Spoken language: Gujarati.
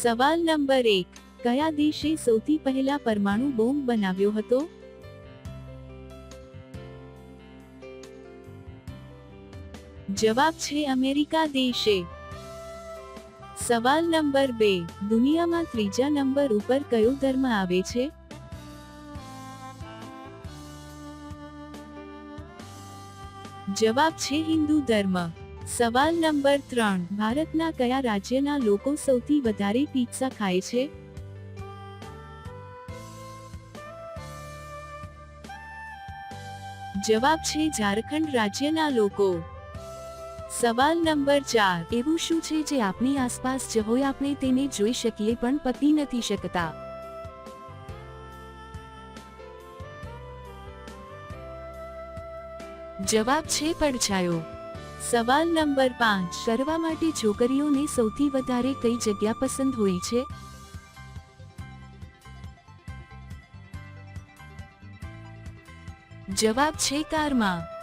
સવાલ નંબર 1, કયા દેશે સૌથી પહેલા પરમાણુ બોમ્બ બનાવ્યો હતો? જવાબ છે અમેરિકા દેશે. સવાલ નંબર 2, દુનિયામાં ત્રીજા નંબર ઉપર કયો ધર્મ આવે છે? જવાબ છે હિન્દુ ધર્મ. સવાલ નંબર 3, ભારતના કયા રાજ્યના લોકો સૌથી વધારે પિઝા ખાય છે? જવાબ છે ઝારખંડ રાજ્યના લોકો. સવાલ નંબર 4, એવું શું છે જે આપણી આસપાસ જ હોય આપણે તેને જોઈ શકીએ પણ પકડી નથી શકતા? જવાબ છે પડછાયો. સવાલ નંબર 5, કરવા માટે છોકરીઓને સૌથી વધારે કઈ જગ્યા પસંદ હોય છે? જવાબ છે કારમાં.